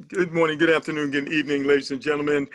Good morning, good afternoon, good evening, ladies and gentlemen.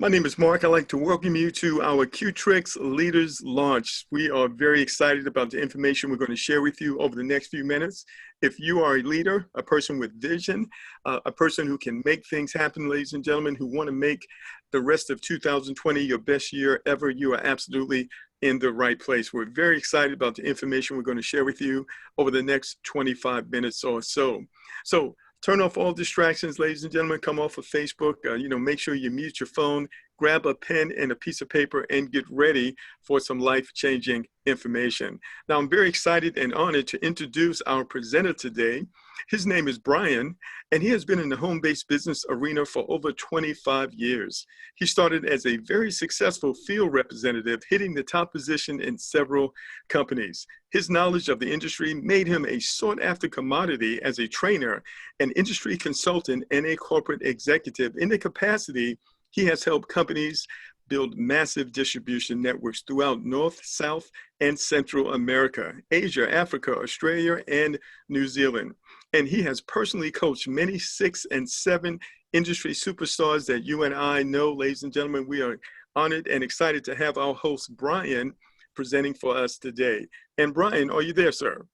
My name is Mark. I'd like to welcome you to our Qtrex Leaders Launch. We are very excited about the information we're going to share with you over the next few minutes. If you are a leader, a person with vision, a person who can make things happen, ladies and gentlemen, who want to make the rest of 2020 your best year ever, you are absolutely in the right place. We're very excited about the information we're going to share with you over the next 25 minutes or so. So turn off all distractions, ladies and gentlemen. Come off of Facebook. Make sure you mute your phone, grab a pen and a piece of paper, and get ready for some life-changing information. Now, I'm very excited and honored to introduce our presenter today. His name is Brian, and he has been in the home-based business arena for over 25 years. He started as a very successful field representative, hitting the top position in several companies. His knowledge of the industry made him a sought-after commodity as a trainer, an industry consultant, and a corporate executive. In the capacity, he has helped companies build massive distribution networks throughout North, South, and Central America, Asia, Africa, Australia, and New Zealand. And he has personally coached many 6 and 7 industry superstars that you and I know. Ladies and gentlemen, we are honored and excited to have our host, Brian, presenting for us today. And Brian, are you there, sir?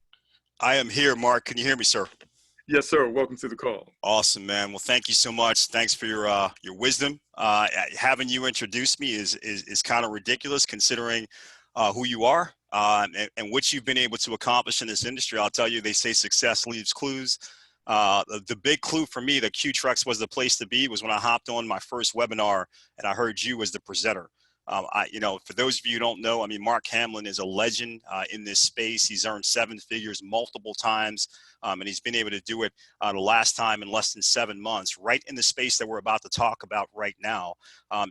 I am here, Mark. Can you hear me, sir? Yes, sir. Welcome to the call. Awesome, man. Well, thank you so much. Thanks for your wisdom. Having you introduce me is kind of ridiculous considering who you are and what you've been able to accomplish in this industry. I'll tell you, they say success leaves clues. The big clue for me that Qtrex was the place to be was when I hopped on my first webinar and I heard you as the presenter. For those of you who don't know, I mean, Mark Hamlin is a legend in this space. He's earned 7 figures multiple times, and he's been able to do it the last time in less than 7 months, right in the space that we're about to talk about right now.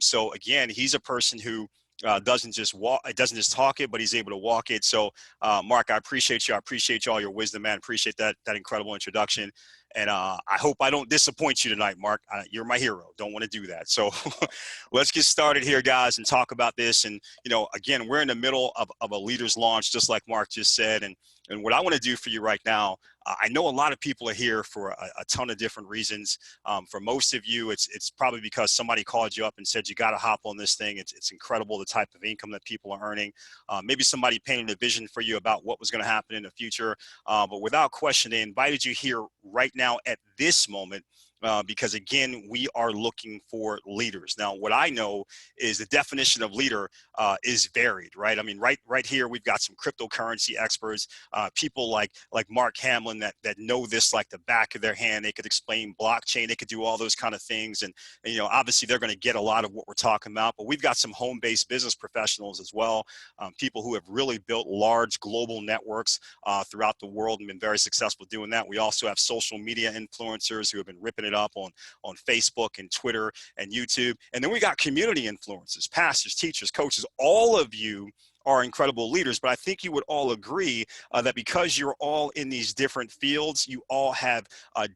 So again, he's a person who doesn't just talk it, but he's able to walk it. So, Mark, I appreciate you. I appreciate all your wisdom, man. Appreciate that incredible introduction. And I hope I don't disappoint you tonight, Mark. You're my hero. Don't want to do that. So let's get started here, guys, and talk about this. And, again, we're in the middle of a leaders launch, just like Mark just said. And what I want to do for you right now, I know a lot of people are here for a ton of different reasons. For most of you, it's probably because somebody called you up and said, you got to hop on this thing. It's incredible the type of income that people are earning. Maybe somebody painted a vision for you about what was going to happen in the future. But without question, they invited you here right now at this moment. Because again, we are looking for leaders. Now, what I know is the definition of leader is varied, right? I mean, right here, we've got some cryptocurrency experts, people like Mark Hamlin that know this like the back of their hand. They could explain blockchain, they could do all those kind of things, and obviously they're going to get a lot of what we're talking about. But we've got some home-based business professionals as well, people who have really built large global networks throughout the world and been very successful doing that. We also have social media influencers who have been ripping it up on Facebook and Twitter and YouTube. And then we got community influencers, pastors, teachers, coaches. All of you are incredible leaders, but I think you would all agree that because you're all in these different fields, you all have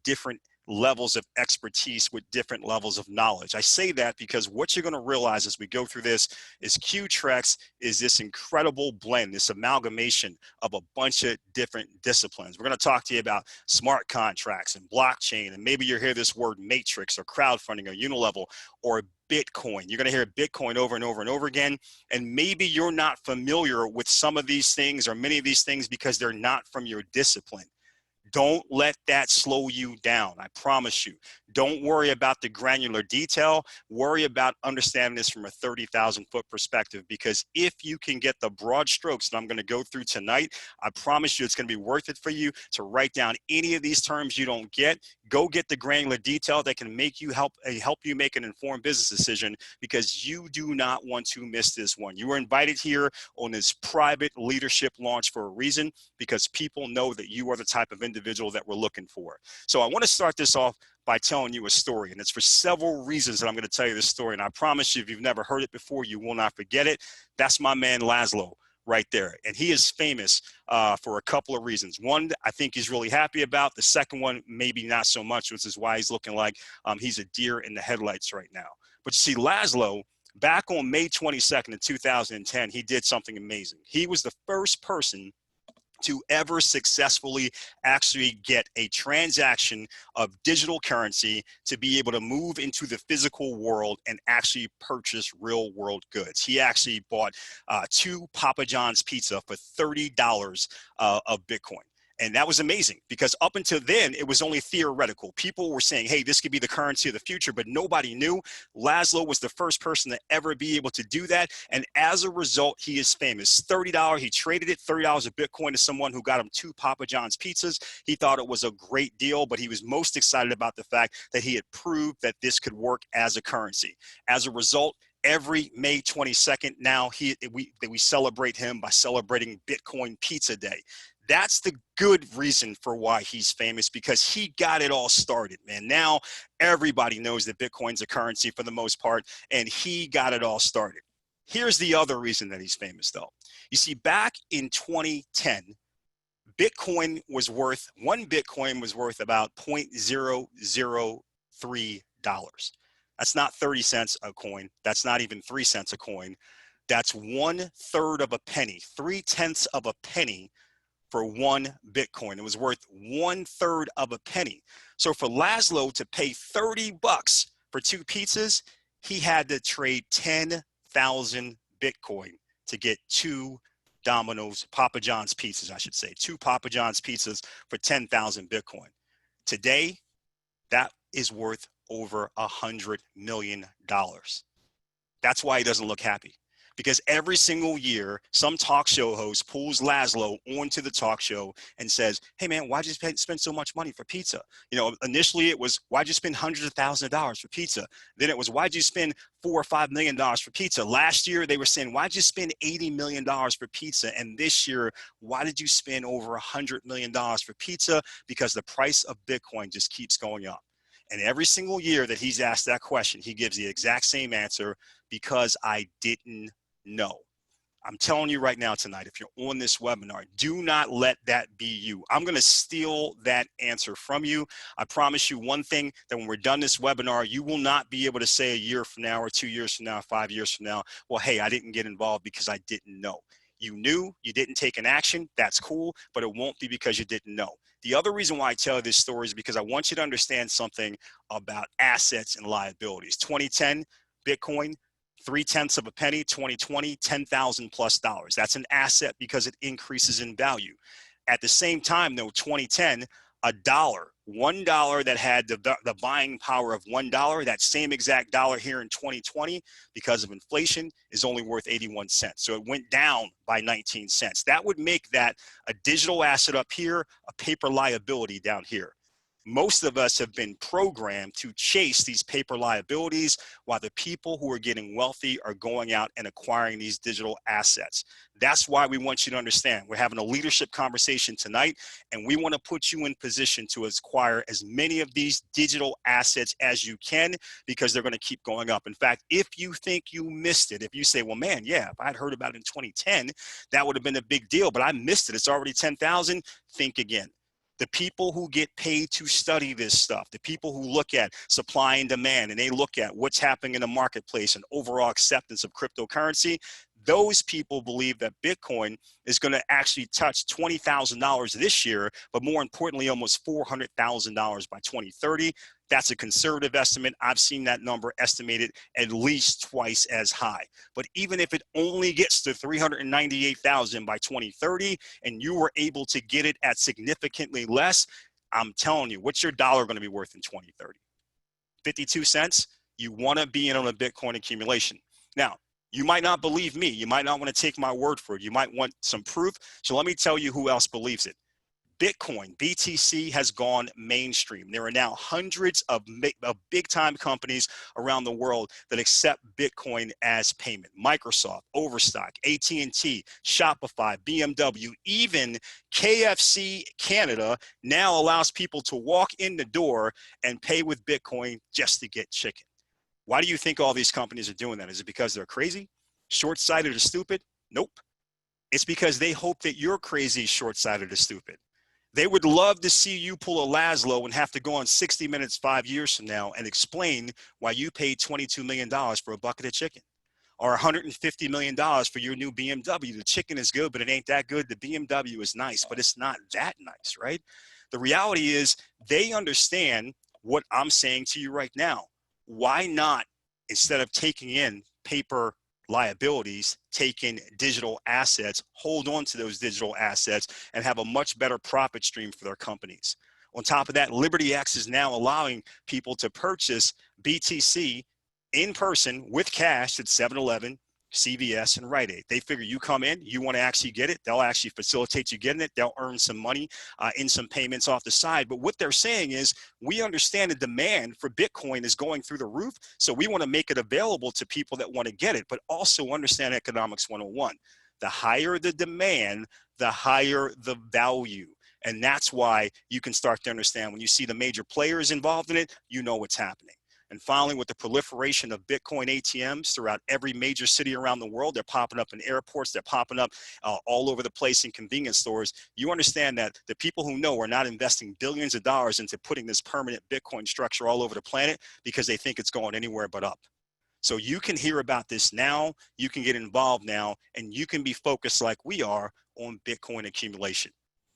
different levels of expertise with different levels of knowledge. I say that because what you're going to realize as we go through this is Qtrex is this incredible blend, this amalgamation of a bunch of different disciplines. We're going to talk to you about smart contracts and blockchain, and maybe you hear this word matrix or crowdfunding or unilevel or Bitcoin. You're going to hear Bitcoin over and over and over again. And maybe you're not familiar with some of these things or many of these things because they're not from your discipline. Don't let that slow you down. I promise you. Don't worry about the granular detail. Worry about understanding this from a 30,000 foot perspective, because if you can get the broad strokes that I'm going to go through tonight, I promise you it's going to be worth it for you to write down any of these terms you don't get. Go get the granular detail that can make you help you make an informed business decision, because you do not want to miss this one. You were invited here on this private leadership launch for a reason, because people know that you are the type of individual that we're looking for. So I want to start this off by telling you a story, and it's for several reasons that I'm going to tell you this story. And I promise you, if you've never heard it before, you will not forget it. That's my man Laszlo right there, and he is famous for a couple of reasons. One, I think he's really happy about. The second one, maybe not so much, which is why he's looking like he's a deer in the headlights right now. But you see, Laszlo, back on May 22nd of 2010, he did something amazing. He was the first person to ever successfully actually get a transaction of digital currency to be able to move into the physical world and actually purchase real world goods. He actually bought 2 Papa John's pizza for $30 of Bitcoin. And that was amazing because up until then, it was only theoretical. People were saying, hey, this could be the currency of the future, but nobody knew. Laszlo was the first person to ever be able to do that. And as a result, he is famous. $30, he traded it, $30 of Bitcoin to someone who got him 2 Papa John's pizzas. He thought it was a great deal, but he was most excited about the fact that he had proved that this could work as a currency. As a result, every May 22nd now, we celebrate him by celebrating Bitcoin Pizza Day. That's the good reason for why he's famous, because he got it all started, man. Now everybody knows that Bitcoin's a currency for the most part, and he got it all started. Here's the other reason that he's famous, though. You see, back in 2010, one Bitcoin was worth about $0.003. That's not 30 cents a coin. That's not even 3 cents a coin. That's 1/3 of a penny, 3/10 of a penny for 1 Bitcoin. It was worth 1/3 of a penny. So for Laszlo to pay $30 for 2 pizzas, he had to trade 10,000 Bitcoin to get 2 Papa John's pizzas, I should say, 2 Papa John's pizzas for 10,000 Bitcoin. Today, that is worth over $100 million. That's why he doesn't look happy. Because every single year, some talk show host pulls Laszlo onto the talk show and says, hey man, why'd you spend so much money for pizza? You know, initially it was, why'd you spend hundreds of thousands of dollars for pizza? Then it was, why'd you spend $4 or $5 million for pizza? Last year they were saying, why'd you spend $80 million for pizza? And this year, why did you spend over $100 million for pizza? Because the price of Bitcoin just keeps going up. And every single year that he's asked that question, he gives the exact same answer: because I didn't know. I'm telling you right now tonight, if you're on this webinar, do not let that be you. I'm going to steal that answer from you. I promise you one thing, that when we're done this webinar, you will not be able to say a year from now or 2 years from now, 5 years from now, well, hey, I didn't get involved because I didn't know. You knew, you didn't take an action, that's cool, but it won't be because you didn't know. The other reason why I tell this story is because I want you to understand something about assets and liabilities. 2010, Bitcoin, 3/10 of a penny. 2020, $10,000+. That's an asset because it increases in value. At the same time, though, 2010, $1 that had the buying power of $1, that same exact dollar here in 2020, because of inflation, is only worth 81 cents. So it went down by 19 cents. That would make that a digital asset up here, a paper liability down here. Most of us have been programmed to chase these paper liabilities, while the people who are getting wealthy are going out and acquiring these digital assets. That's why we want you to understand. We're having a leadership conversation tonight, and we want to put you in position to acquire as many of these digital assets as you can, because they're going to keep going up. In fact, if you think you missed it, if you say, well, man, yeah, if I'd heard about it in 2010, that would have been a big deal, but I missed it. It's already 10,000. Think again. The people who get paid to study this stuff, the people who look at supply and demand, and they look at what's happening in the marketplace and overall acceptance of cryptocurrency, those people believe that Bitcoin is going to actually touch $20,000 this year, but more importantly, almost $400,000 by 2030. That's a conservative estimate. I've seen that number estimated at least twice as high. But even if it only gets to 398,000 by 2030, and you were able to get it at significantly less, I'm telling you, what's your dollar going to be worth in 2030? 52 cents? You want to be in on a Bitcoin accumulation. Now, you might not believe me. You might not want to take my word for it. You might want some proof. So let me tell you who else believes it. Bitcoin, BTC, has gone mainstream. There are now hundreds of big-time companies around the world that accept Bitcoin as payment. Microsoft, Overstock, AT&T, Shopify, BMW, even KFC Canada now allows people to walk in the door and pay with Bitcoin just to get chicken. Why do you think all these companies are doing that? Is it because they're crazy, short-sighted, or stupid? Nope. It's because they hope that you're crazy, short-sighted, or stupid. They would love to see you pull a Laszlo and have to go on 60 Minutes 5 years from now and explain why you paid $22 million for a bucket of chicken. or $150 million for your new BMW. The chicken is good, but it ain't that good. The BMW is nice, but it's not that nice, right? The reality is they understand what I'm saying to you right now. Why not, instead of taking in paper liabilities, take in digital assets, hold on to those digital assets, and have a much better profit stream for their companies? On top of that, LibertyX is now allowing people to purchase BTC in person with cash at 7-Eleven, CVS, and Rite Aid. They figure you come in, you want to actually get it, they'll actually facilitate you getting it, they'll earn some money in some payments off the side. But what they're saying is, we understand the demand for Bitcoin is going through the roof, so we want to make it available to people that want to get it, but also understand economics 101. The higher the demand, the higher the value. And that's why you can start to understand when you see the major players involved in it, you know what's happening. And finally, with the proliferation of Bitcoin ATMs throughout every major city around the world, they're popping up in airports, they're popping up all over the place in convenience stores. You understand that the people who know are not investing billions of dollars into putting this permanent Bitcoin structure all over the planet because they think it's going anywhere but up. So you can hear about this now, you can get involved now, and you can be focused like we are on Bitcoin accumulation.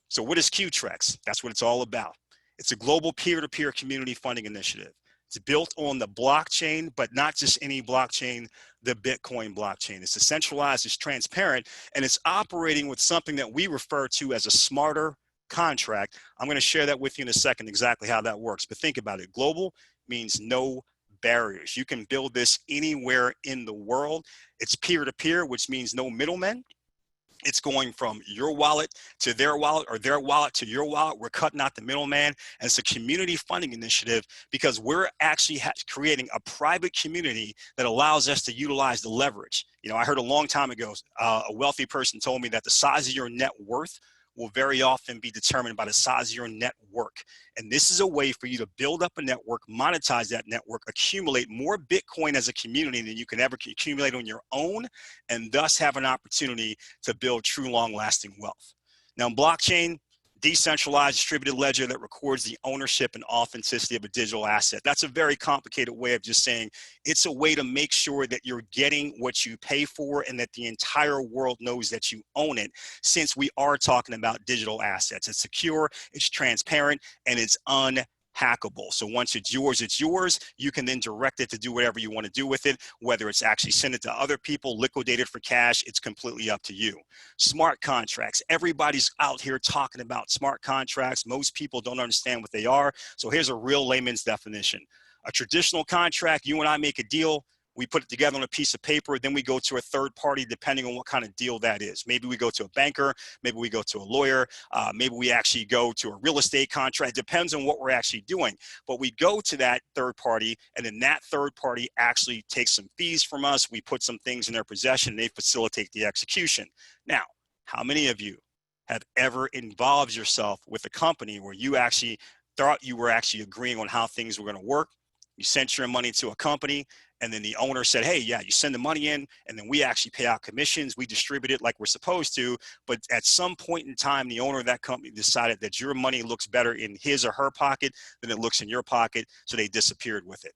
So what is Qtrex? That's what it's all about. It's a global peer-to-peer community funding initiative. It's built on the blockchain, but not just any blockchain, the Bitcoin blockchain. It's decentralized, it's transparent, and it's operating with something that we refer to as a smarter contract. I'm going to share that with you in a second, exactly how that works. But think about it. Global means no barriers. You can build this anywhere in the world. It's peer-to-peer, which means no middlemen. It's going from your wallet to their wallet, or their wallet to your wallet. We're cutting out the middleman. And it's a community funding initiative because we're actually creating a private community that allows us to utilize the leverage. You know, I heard a long time ago, a wealthy person told me that the size of your net worth will very often be determined by the size of your network. And this is a way for you to build up a network, monetize that network, accumulate more Bitcoin as a community than you can ever accumulate on your own, and thus have an opportunity to build true long-lasting wealth. Now, blockchain, decentralized distributed ledger that records the ownership and authenticity of a digital asset. That's a very complicated way of just saying it's a way to make sure that you're getting what you pay for and that the entire world knows that you own it, since we are talking about digital assets. It's secure, it's transparent, and it's unhackable. So once it's yours. You can then direct it to do whatever you want to do with it, whether it's actually send it to other people, liquidate it for cash, it's completely up to you. Smart contracts. Everybody's out here talking about smart contracts. Most people don't understand what they are. So here's a real layman's definition. A traditional contract, you and I make a deal, we put it together on a piece of paper, then we go to a third party depending on what kind of deal that is. Maybe we go to a banker, maybe we go to a lawyer, maybe we actually go to a real estate contract. It depends on what we're actually doing. But we go to that third party, and then that third party actually takes some fees from us. We put some things in their possession, and they facilitate the execution. Now, how many of you have ever involved yourself with a company where you actually thought you were actually agreeing on how things were going to work? You sent your money to a company, and then the owner said, hey, yeah, you send the money in, and then we actually pay out commissions. We distribute it like we're supposed to. But at some point in time, the owner of that company decided that your money looks better in his or her pocket than it looks in your pocket, so they disappeared with it.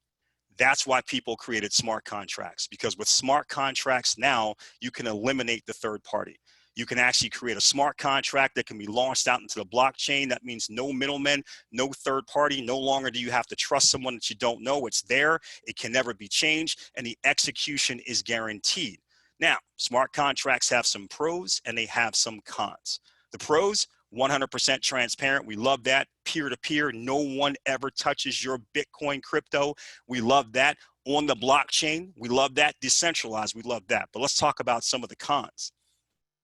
That's why people created smart contracts, because with smart contracts now, you can eliminate the third party. You can actually create a smart contract that can be launched out into the blockchain. That means no middlemen, no third party. No longer do you have to trust someone that you don't know. It's there. It can never be changed, and the execution is guaranteed. Now, smart contracts have some pros and they have some cons. The pros, 100% transparent. We love that. Peer-to-peer. No one ever touches your Bitcoin crypto. We love that. On the blockchain, we love that. Decentralized, we love that. But let's talk about some of the cons.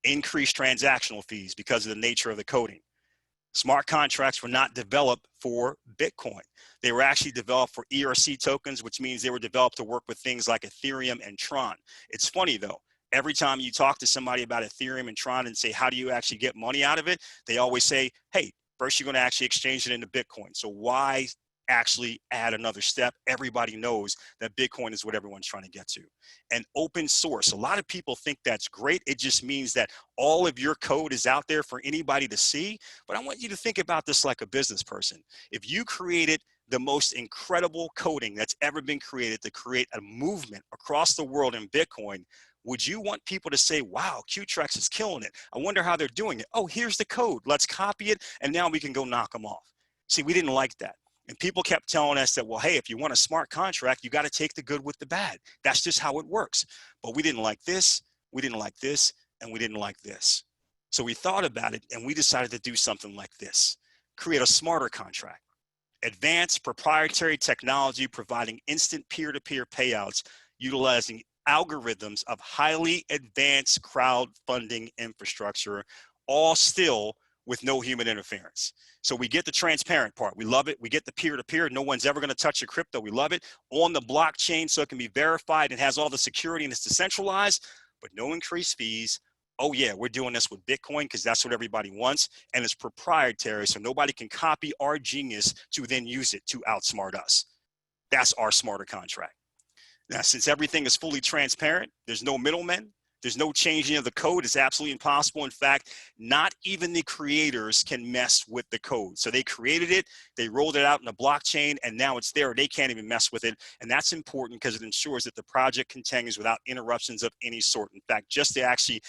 Increased transactional fees because of the nature of the coding. Smart contracts were not developed for Bitcoin. They were actually developed for ERC tokens, which means they were developed to work with things like Ethereum and Tron. It's funny though, every time you talk to somebody about Ethereum and Tron and say, how do you actually get money out of it? They always say, hey, first you're going to actually exchange it into Bitcoin. So why actually add another step? Everybody knows that Bitcoin is what everyone's trying to get to. And open source, a lot of people think that's great. It just means that all of your code is out there for anybody to see. But I want you to think about this like a business person. If you created the most incredible coding that's ever been created to create a movement across the world in Bitcoin, would you want people to say, wow, Qtrex is killing it? I wonder how they're doing it. Oh, here's the code. Let's copy it. And now we can go knock them off. See, we didn't like that. And people kept telling us that, well, hey, if you want a smart contract, you got to take the good with the bad. That's just how it works. But we didn't like this. We didn't like this. And we didn't like this. So we thought about it and we decided to do something like this: create a smarter contract. Advanced proprietary technology providing instant peer-to-peer payouts utilizing algorithms of highly advanced crowdfunding infrastructure, all still with no human interference. So we get the transparent part. We love it. We get the peer-to-peer. No one's ever going to touch your crypto. We love it. On the blockchain so it can be verified and has all the security and it's decentralized, but no increased fees. Oh yeah, we're doing this with Bitcoin because that's what everybody wants, and it's proprietary, so nobody can copy our genius to then use it to outsmart us. That's our smarter contract. Now, since everything is fully transparent, there's no middlemen, there's no changing of the code. It's absolutely impossible. In fact, not even the creators can mess with the code. So they created it, they rolled it out in the blockchain, and now it's there. They can't even mess with it. And that's important because it ensures that the project continues without interruptions of any sort. In fact, just to actually,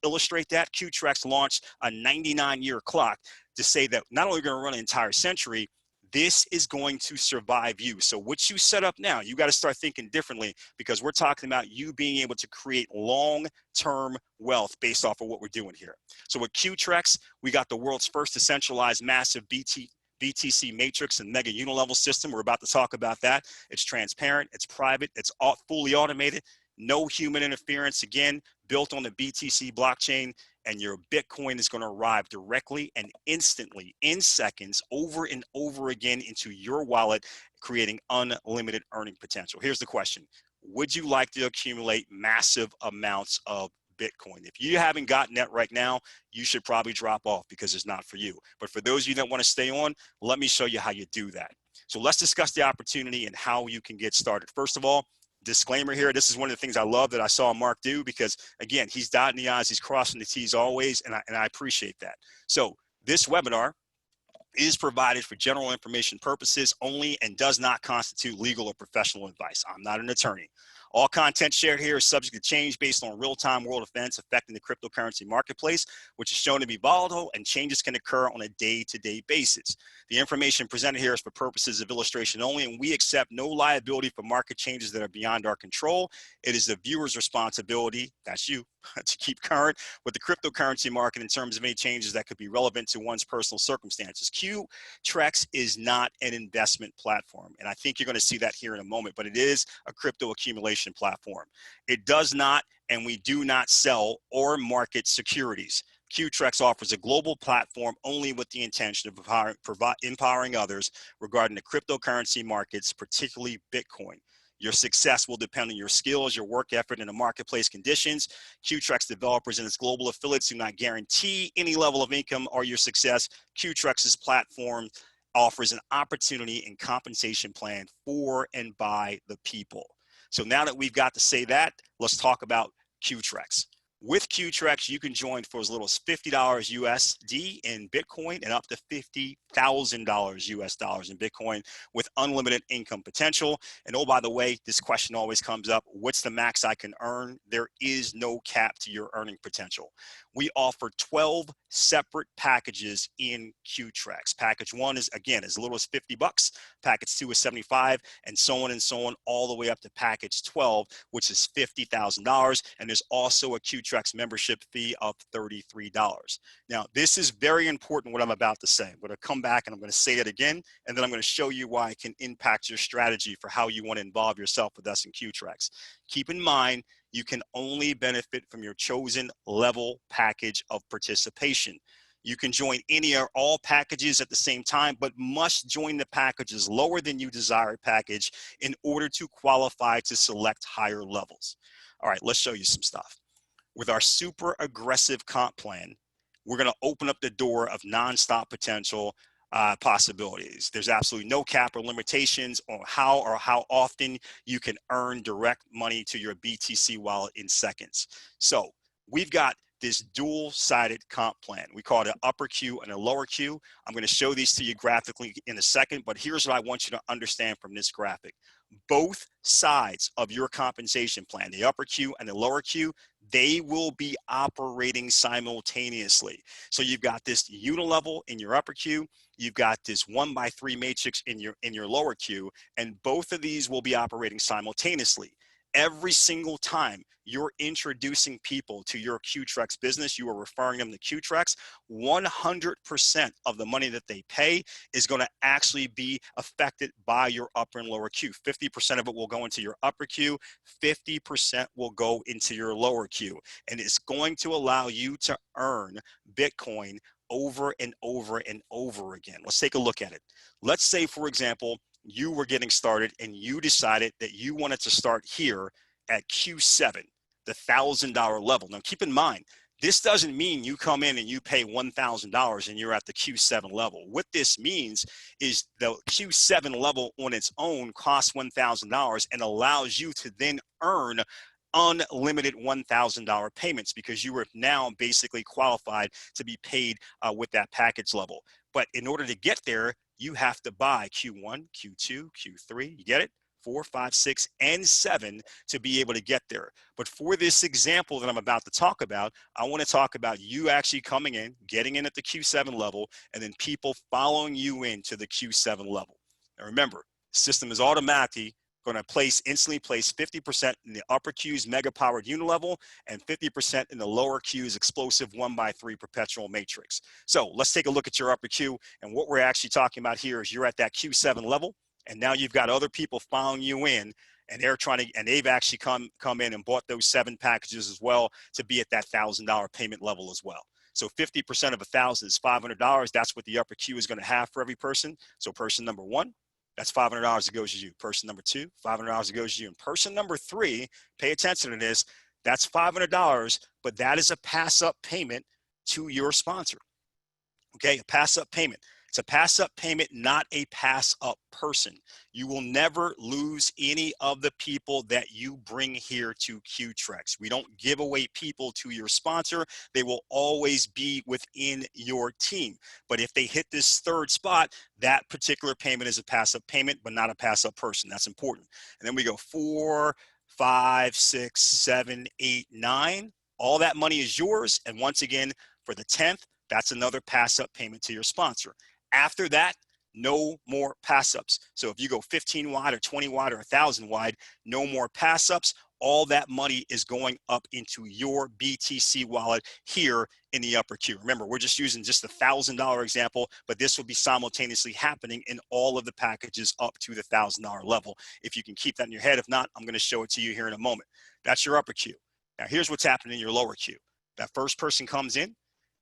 illustrate that, Qtrex launched a 99-year clock to say that not only are we going to run an entire century, this is going to survive you. So what you set up now, you got to start thinking differently, because we're talking about you being able to create long-term wealth based off of what we're doing here. So with Qtrex, we got the world's first decentralized massive BTC matrix and mega unilevel system. We're about to talk about that. It's transparent, it's private, it's fully automated, no human interference, again, built on the BTC blockchain, and your Bitcoin is going to arrive directly and instantly in seconds over and over again into your wallet, creating unlimited earning potential. Here's the question: would you like to accumulate massive amounts of Bitcoin? If you haven't gotten that right now, you should probably drop off because it's not for you. But for those of you that want to stay on, let me show you how you do that. So let's discuss the opportunity and how you can get started. First of all, disclaimer here, this is one of the things I love that I saw Mark do, because again, he's dotting the I's, he's crossing the T's always, and I appreciate that. So this webinar is provided for general information purposes only and does not constitute legal or professional advice. I'm not an attorney. All content shared here is subject to change based on real-time world events affecting the cryptocurrency marketplace, which is shown to be volatile, and changes can occur on a day-to-day basis. The information presented here is for purposes of illustration only, and we accept no liability for market changes that are beyond our control. It is the viewer's responsibility, that's you, to keep current with the cryptocurrency market in terms of any changes that could be relevant to one's personal circumstances. Qtrex is not an investment platform, and I think you're going to see that here in a moment, but it is a crypto accumulation platform. It does not, and we do not sell or market securities. Qtrex offers a global platform only with the intention of empowering others regarding the cryptocurrency markets, particularly Bitcoin. Your success will depend on your skills, your work effort, and the marketplace conditions. Qtrex developers and its global affiliates do not guarantee any level of income or your success. Qtrex's platform offers an opportunity and compensation plan for and by the people. So now that we've got to say that, let's talk about Qtrex. With Qtrex, you can join for as little as $50 USD in Bitcoin and up to $50,000 US dollars in Bitcoin with unlimited income potential. And oh, by the way, this question always comes up: what's the max I can earn? There is no cap to your earning potential. We offer 12 separate packages in Qtrex. Package 1 is, again, as little as 50 bucks. Package 2 is 75, and so on, all the way up to package 12, which is $50,000. And there's also a Qtrex membership fee of $33. Now, this is very important, what I'm about to say. I'm going to come back and I'm going to say it again, and then I'm going to show you why it can impact your strategy for how you want to involve yourself with us in Qtrex. Keep in mind, you can only benefit from your chosen level package of participation. You can join any or all packages at the same time, but must join the packages lower than you desire package in order to qualify to select higher levels. All right, let's show you some stuff. With our super aggressive comp plan, we're going to open up the door of nonstop potential possibilities. There's absolutely no cap or limitations on how often you can earn direct money to your BTC wallet in seconds. So we've got this dual-sided comp plan. We call it an upper Q and a lower Q. I'm going to show these to you graphically in a second, but here's what I want you to understand from this graphic. Both sides of your compensation plan, the upper Q and the lower Q, they will be operating simultaneously. So you've got this unilevel in your upper Q, you've got this 1x3 matrix in your lower Q, and both of these will be operating simultaneously. Every single time you're introducing people to your Qtrex business, you are referring them to Qtrex, 100% of the money that they pay is going to actually be affected by your upper and lower Q. 50% of it will go into your upper Q, 50% will go into your lower Q. And it's going to allow you to earn Bitcoin over and over and over again. Let's take a look at it. Let's say, for example, you were getting started and you decided that you wanted to start here at Q7, the $1,000 level. Now, keep in mind, this doesn't mean you come in and you pay $1,000 and you're at the Q7 level. What this means is the Q7 level on its own costs $1,000 and allows you to then earn unlimited $1,000 payments because you are now basically qualified to be paid with that package level. But in order to get there, you have to buy Q1, Q2, Q3, you get it? 4, 5, 6, and 7 to be able to get there. But for this example that I'm about to talk about, I want to talk about you actually coming in, getting in at the Q7 level, and then people following you into the Q7 level. Now remember, the system is automatically going to instantly place 50% in the upper Q's mega powered unilevel and 50% in the lower Q's explosive 1x3 perpetual matrix. So let's take a look at your upper Q. And what we're actually talking about here is you're at that Q7 level. And now you've got other people following you in, and they're trying to, and they've actually come in and bought those 7 packages as well to be at that $1,000 payment level as well. So 50% of 1,000 is $500. That's what the upper Q is going to have for every person. So person number 1, that's $500 that goes to you. Person number 2, $500 that goes to you. And person number 3, pay attention to this, that's $500, but that is a pass-up payment to your sponsor. Okay, a pass-up payment. It's a pass-up payment, not a pass-up person. You will never lose any of the people that you bring here to Qtrex. We don't give away people to your sponsor. They will always be within your team. But if they hit this third spot, that particular payment is a pass-up payment, but not a pass-up person. That's important. And then we go 4, 5, 6, 7, 8, 9. All that money is yours. And once again, for the 10th, that's another pass-up payment to your sponsor. After that, no more pass-ups. So if you go 15 wide or 20 wide or 1,000 wide, no more pass-ups. All that money is going up into your BTC wallet here in the upper Q. Remember, we're just using just the $1,000 example, but this will be simultaneously happening in all of the packages up to the $1,000 level. If you can keep that in your head, if not, I'm going to show it to you here in a moment. That's your upper Q. Now, here's what's happening in your lower Q. That first person comes in.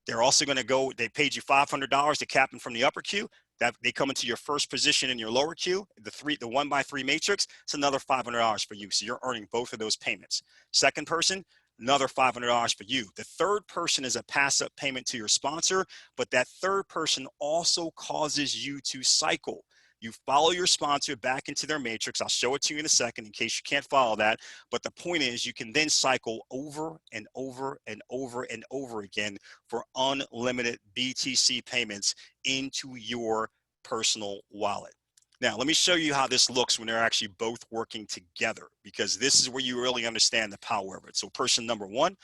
They're also going to go, they paid you $500 to captain from the upper Q. That they come into your first position in your lower Q, the 1x3 matrix, it's another $500 for you. So you're earning both of those payments. Second person, another $500 for you. The third person is a pass-up payment to your sponsor, but that third person also causes you to cycle. You follow your sponsor back into their matrix. I'll show it to you in a second in case you can't follow that. But the point is you can then cycle over and over and over and over again for unlimited BTC payments into your personal wallet. Now, let me show you how this looks when they're actually both working together, because this is where you really understand the power of it. So person number 1,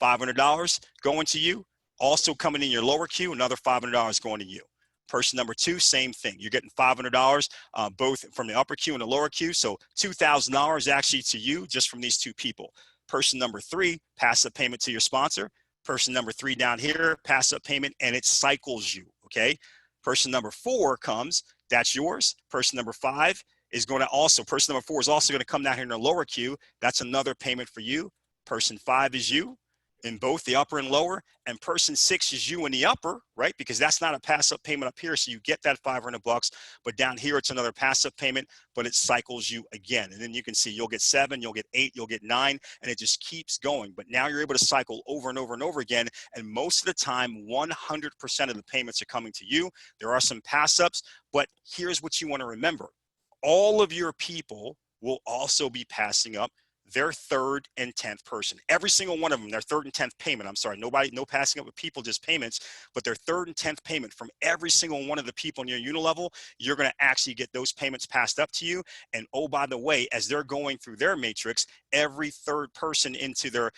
$500 going to you. Also coming in your lower Q, another $500 going to you. Person number 2, same thing. You're getting $500 both from the upper Q and the lower Q. So $2,000 actually to you just from these 2 people. Person number 3, pass-up payment to your sponsor. Person number 3 down here, pass-up payment, and it cycles you, okay? Person number 4 comes, that's yours. Person number 5 is going to also, person number 4 is also going to come down here in the lower Q. That's another payment for you. Person 5 is you in both the upper and lower, and person 6 is you in the upper, right? Because that's not a pass-up payment up here, so you get that $500, but down here it's another pass-up payment, but it cycles you again. And then you can see you'll get 7, you'll get 8, you'll get 9, and it just keeps going. But now you're able to cycle over and over and over again, and most of the time, 100% of the payments are coming to you. There are some pass-ups, but here's what you want to remember. All of your people will also be passing up their third and 10th person. Every single one of them, their third and 10th payment. I'm sorry, nobody, no passing up with people, just payments, but their third and 10th payment from every single one of the people in your unilevel, you're going to actually get those payments passed up to you. And oh, by the way, as they're going through their matrix, every third person into their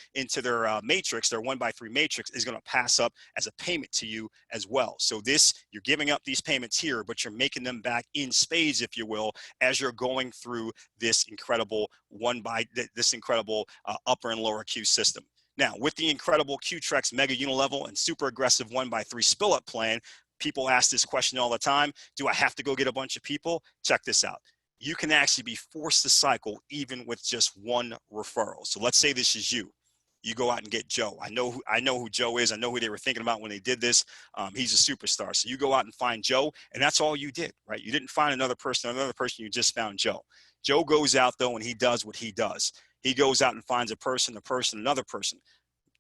matrix, their 1x3 matrix, is going to pass up as a payment to you as well. So this, you're giving up these payments here, but you're making them back in spades, if you will, as you're going through this incredible upper and lower Q system. Now, with the incredible Qtrex Mega Unilevel and super aggressive 1x3 spill up plan, people ask this question all the time: do I have to go get a bunch of people? Check this out. You can actually be forced to cycle even with just one referral. So let's say this is you. You go out and get Joe. I know who Joe is. I know who they were thinking about when they did this. He's a superstar. So you go out and find Joe, and that's all you did, right? You didn't find another person. You just found Joe. Joe goes out, though, and he does what he does. He goes out and finds a person, another person.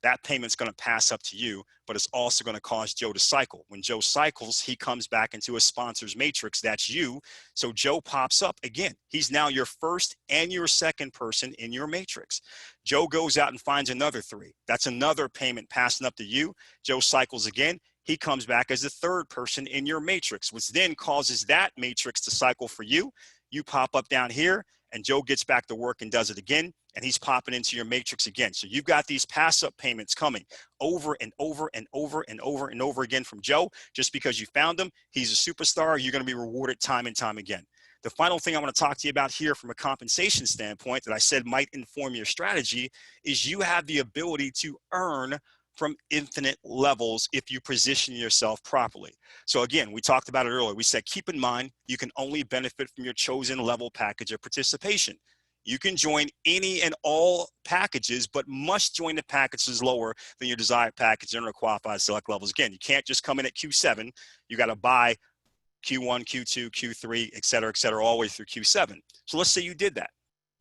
That payment's going to pass up to you, but it's also going to cause Joe to cycle. When Joe cycles, he comes back into a sponsor's matrix. That's you. So Joe pops up again. He's now your first and your second person in your matrix. Joe goes out and finds another 3. That's another payment passing up to you. Joe cycles again. He comes back as the third person in your matrix, which then causes that matrix to cycle for you. You pop up down here, and Joe gets back to work and does it again, and he's popping into your matrix again. So you've got these pass-up payments coming over and over and over and over and over again from Joe. Just because you found him, he's a superstar, you're going to be rewarded time and time again. The final thing I want to talk to you about here from a compensation standpoint that I said might inform your strategy is you have the ability to earn from infinite levels if you position yourself properly. So again, we talked about it earlier. We said, keep in mind, you can only benefit from your chosen level package of participation. You can join any and all packages, but must join the packages lower than your desired package and qualified select levels. Again, you can't just come in at Q7. You got to buy Q1, Q2, Q3, et cetera, all the way through Q7. So let's say you did that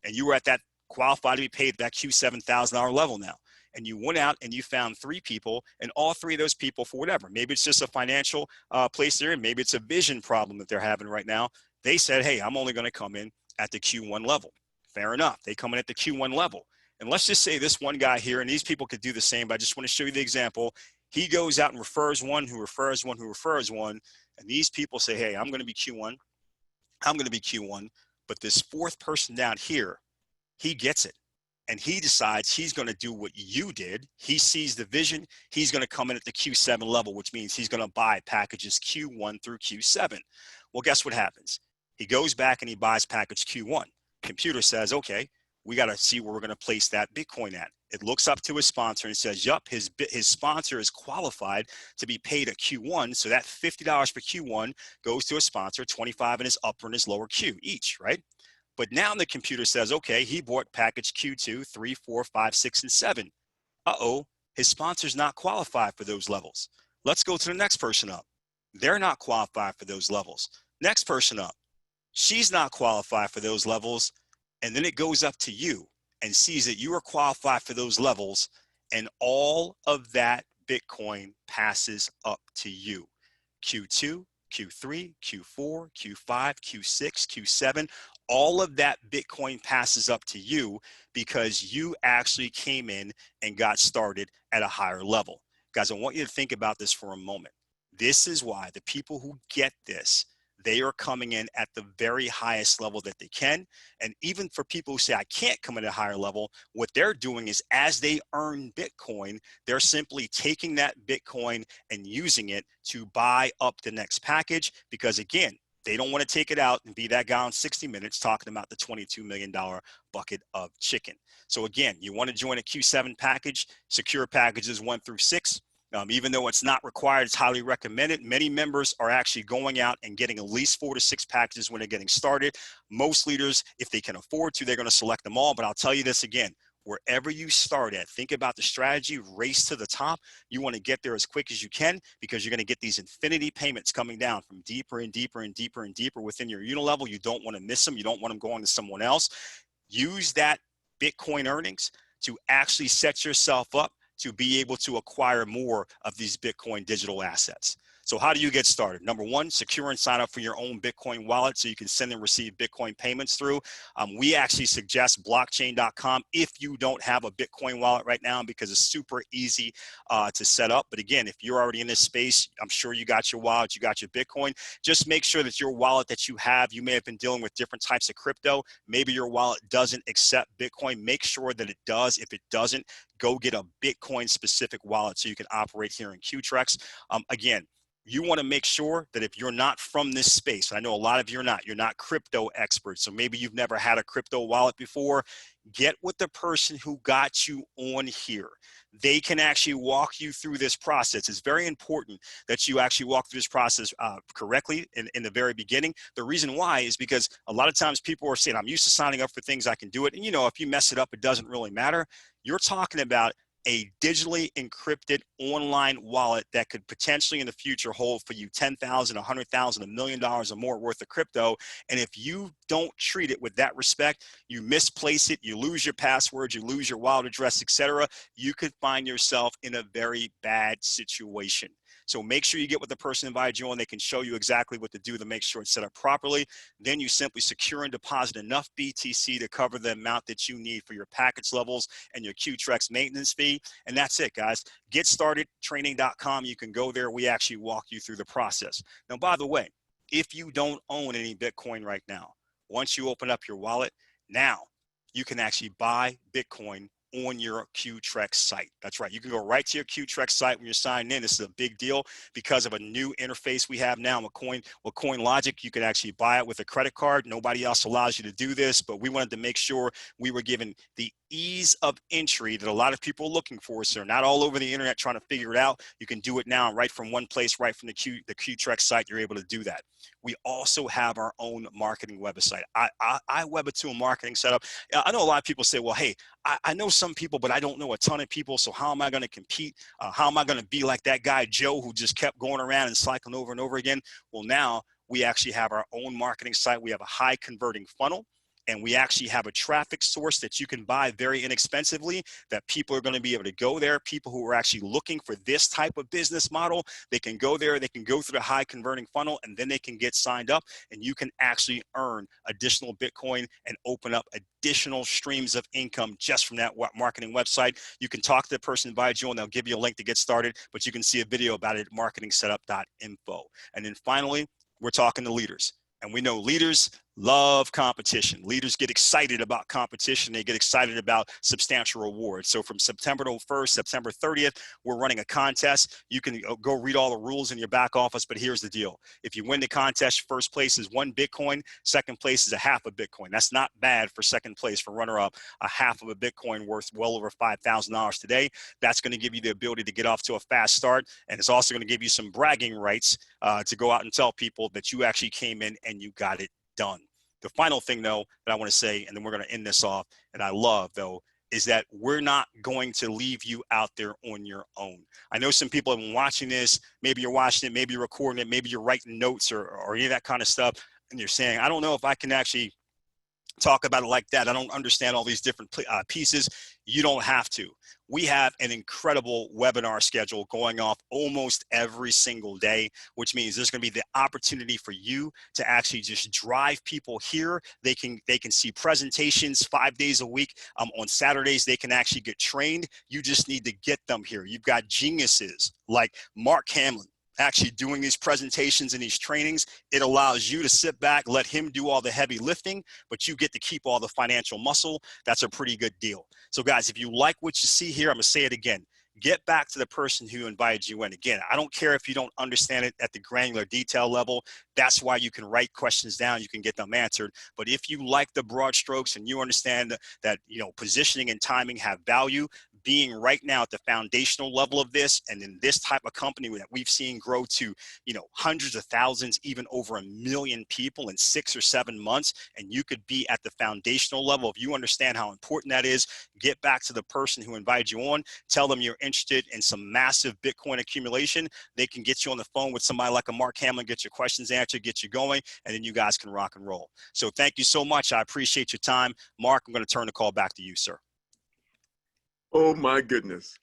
and you were at that qualified to be paid that Q7 $1,000 level now. And you went out and you found 3 people, and all 3 of those people, for whatever, maybe it's just a financial place they're in, maybe it's a vision problem that they're having right now. They said, hey, I'm only going to come in at the Q1 level. Fair enough. They come in at the Q1 level. And let's just say this one guy here, and these people could do the same, but I just want to show you the example. He goes out and refers one, who refers one, who refers one. And these people say, hey, I'm going to be Q1. I'm going to be Q1. But this 4th person down here, he gets it. And he decides he's going to do what you did. He sees the vision. He's going to come in at the Q7 level, which means he's going to buy packages Q1 through Q7. Well, guess what happens? He goes back and he buys package Q1. Computer says, okay, we got to see where we're going to place that Bitcoin at. It looks up to his sponsor and says, yup, his sponsor is qualified to be paid at Q1. So that $50 for Q1 goes to his sponsor, 25 in his upper and his lower Q each, right? But now the computer says, okay, he bought package Q2, 3, 4, 5, 6, and 7. Uh-oh, his sponsor's not qualified for those levels. Let's go to the next person up. They're not qualified for those levels. Next person up. She's not qualified for those levels. And then it goes up to you and sees that you are qualified for those levels. And all of that Bitcoin passes up to you. Q2, Q3, Q4, Q5, Q6, Q7, all of that Bitcoin passes up to you because you actually came in and got started at a higher level. Guys, I want you to think about this for a moment. This is why the people who get this, they are coming in at the very highest level that they can. And even for people who say, I can't come at a higher level, what they're doing is as they earn Bitcoin, they're simply taking that Bitcoin and using it to buy up the next package. Because again, they don't want to take it out and be that guy on 60 Minutes talking about the $22 million bucket of chicken. So again, you want to join a Q7 package, secure packages 1 through 6. Even though it's not required, it's highly recommended. Many members are actually going out and getting at least 4 to 6 packages when they're getting started. Most leaders, if they can afford to, they're going to select them all. But I'll tell you this again, wherever you start at, think about the strategy, race to the top. You want to get there as quick as you can because you're going to get these infinity payments coming down from deeper and deeper and deeper and deeper within your unilevel. You don't want to miss them. You don't want them going to someone else. Use that Bitcoin earnings to actually set yourself up to be able to acquire more of these Bitcoin digital assets. So how do you get started? Number one, secure and sign up for your own Bitcoin wallet so you can send and receive Bitcoin payments through. We actually suggest Blockchain.com if you don't have a Bitcoin wallet right now, because it's super easy to set up. But again, if you're already in this space, I'm sure you got your wallet, you got your Bitcoin. Just make sure that your wallet that you have, you may have been dealing with different types of crypto. Maybe your wallet doesn't accept Bitcoin. Make sure that it does. If it doesn't, go get a Bitcoin specific wallet so you can operate here in Qtrex. Again, you want to make sure that if you're not from this space, I know a lot of you're not crypto experts, so maybe you've never had a crypto wallet before, get with the person who got you on here. They can actually walk you through this process. It's very important that you actually walk through this process correctly in the very beginning. The reason why is because a lot of times people are saying, I'm used to signing up for things, I can do it. And you know, if you mess it up, it doesn't really matter. You're talking about a digitally encrypted online wallet that could potentially in the future hold for you $10,000, $100,000, $1 million or more worth of crypto. And if you don't treat it with that respect, you misplace it, you lose your password, you lose your wallet address, etc., you could find yourself in a very bad situation. So make sure you get with the person who invited you on. They can show you exactly what to do to make sure it's set up properly. Then you simply secure and deposit enough BTC to cover the amount that you need for your package levels and your Qtrex maintenance fee. And that's it, guys. Get started, training.com. You can go there. We actually walk you through the process. Now, by the way, if you don't own any Bitcoin right now, once you open up your wallet, now you can actually buy Bitcoin on your Qtrex site. That's right. You can go right to your Qtrex site when you're signing in. This is a big deal because of a new interface we have now with CoinLogic. You can actually buy it with a credit card. Nobody else allows you to do this, but we wanted to make sure we were given the ease of entry that a lot of people are looking for. So they're not all over the internet trying to figure it out. You can do it now right from one place, right from the Qtrex site. You're able to do that. We also have our own marketing website. I web it to a marketing setup. I know a lot of people say, well, hey, I know some people, but I don't know a ton of people. So how am I going to compete? How am I going to be like that guy, Joe, who just kept going around and cycling over and over again? Well, now we actually have our own marketing site. We have a high converting funnel. And we actually have a traffic source that you can buy very inexpensively, that people are going to be able to go there. People who are actually looking for this type of business model, they can go there, they can go through the high converting funnel, and then they can get signed up, and you can actually earn additional Bitcoin and open up additional streams of income just from that marketing website. You can talk to the person who invited you, and they'll give you a link to get started, but you can see a video about it at marketingsetup.info. And then finally, we're talking to leaders. And we know leaders love competition. Leaders get excited about competition. They get excited about substantial rewards. So from September 1st, September 30th, we're running a contest. You can go read all the rules in your back office, but here's the deal. If you win the contest, first place is 1 Bitcoin. Second place is a half a Bitcoin. That's not bad for second place. For runner-up, a half of a Bitcoin worth well over $5,000 today. That's going to give you the ability to get off to a fast start. And it's also going to give you some bragging rights to go out and tell people that you actually came in and you got it done. The final thing, though, that I want to say, and then we're going to end this off, and I love, though, is that we're not going to leave you out there on your own. I know some people have been watching this. Maybe you're watching it, maybe you're recording it, maybe you're writing notes or any of that kind of stuff, and you're saying, I don't know if I can actually talk about it like that. I don't understand all these different pieces. You don't have to. We have an incredible webinar schedule going off almost every single day, which means there's going to be the opportunity for you to actually just drive people here. They can see presentations 5 days a week. On Saturdays, they can actually get trained. You just need to get them here. You've got geniuses like Mark Hamlin actually doing these presentations and these trainings. It allows you to sit back, let him do all the heavy lifting, but you get to keep all the financial muscle. That's a pretty good deal. So guys, if you like what you see here, I'm gonna say it again. Get back to the person who invited you in. Again, I don't care if you don't understand it at the granular detail level. That's why you can write questions down. You can get them answered. But if you like the broad strokes and you understand that positioning and timing have value, being right now at the foundational level of this, and in this type of company that we've seen grow to hundreds of thousands, even over 1 million people in 6 or 7 months, and you could be at the foundational level. If you understand how important that is, get back to the person who invited you on, tell them you're interested in some massive Bitcoin accumulation. They can get you on the phone with somebody like a Mark Hamlin, get your questions answered, get you going, and then you guys can rock and roll. So thank you so much. I appreciate your time. Mark, I'm going to turn the call back to you, sir. Oh my goodness.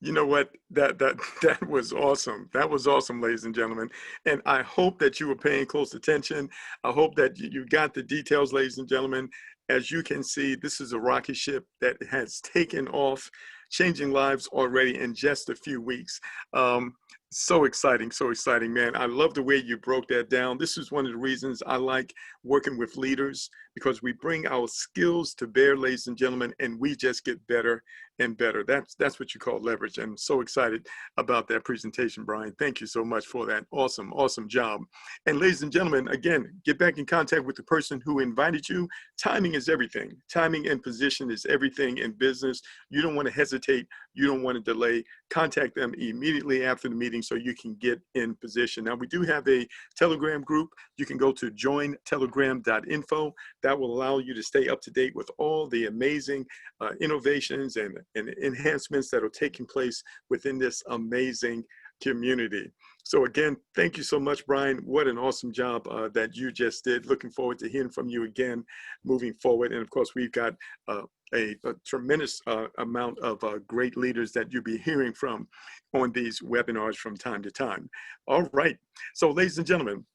You know what? That was awesome. That was awesome, ladies and gentlemen. And I hope that you were paying close attention. I hope that you got the details, ladies and gentlemen. As you can see, this is a rocket ship that has taken off, changing lives already in just a few weeks. Um, so exciting, man. I love the way you broke that down. This is one of the reasons I like working with leaders, because we bring our skills to bear, ladies and gentlemen, and we just get better and better. That's what you call leverage. I'm so excited about that presentation, Brian. Thank you so much for that. Awesome, awesome job. And ladies and gentlemen, again, get back in contact with the person who invited you. Timing is everything. Timing and position is everything in business. You don't want to hesitate. You don't want to delay. Contact them immediately after the meeting so you can get in position. Now, we do have a Telegram group. You can go to jointelegram.info. That will allow you to stay up to date with all the amazing innovations and enhancements that are taking place within this amazing community. So again, thank you so much, Brian. What an awesome job that you just did. Looking forward to hearing from you again moving forward. And of course, we've got a tremendous amount of great leaders that you'll be hearing from on these webinars from time to time. All right. So ladies and gentlemen,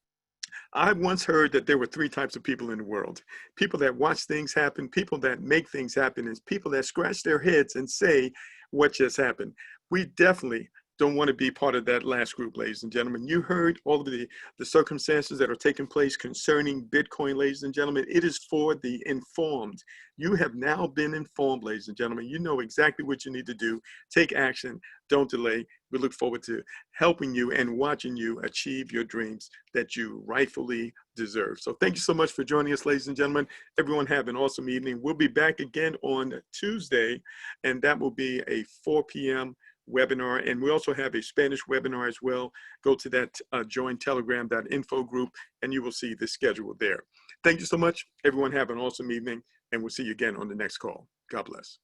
I once heard that there were three types of people in the world: people that watch things happen, people that make things happen, and people that scratch their heads and say, what just happened? We definitely don't want to be part of that last group, ladies and gentlemen. You heard all of the circumstances that are taking place concerning Bitcoin, ladies and gentlemen. It is for the informed. You have now been informed, ladies and gentlemen. You know exactly what you need to do. Take action. Don't delay. We look forward to helping you and watching you achieve your dreams that you rightfully deserve. So thank you so much for joining us, ladies and gentlemen. Everyone have an awesome evening. We'll be back again on Tuesday, and that will be a 4 p.m. webinar. And we also have a Spanish webinar as well. Go to that jointelegram.info group, and you will see the schedule there. Thank you so much. Everyone have an awesome evening, and we'll see you again on the next call. God bless.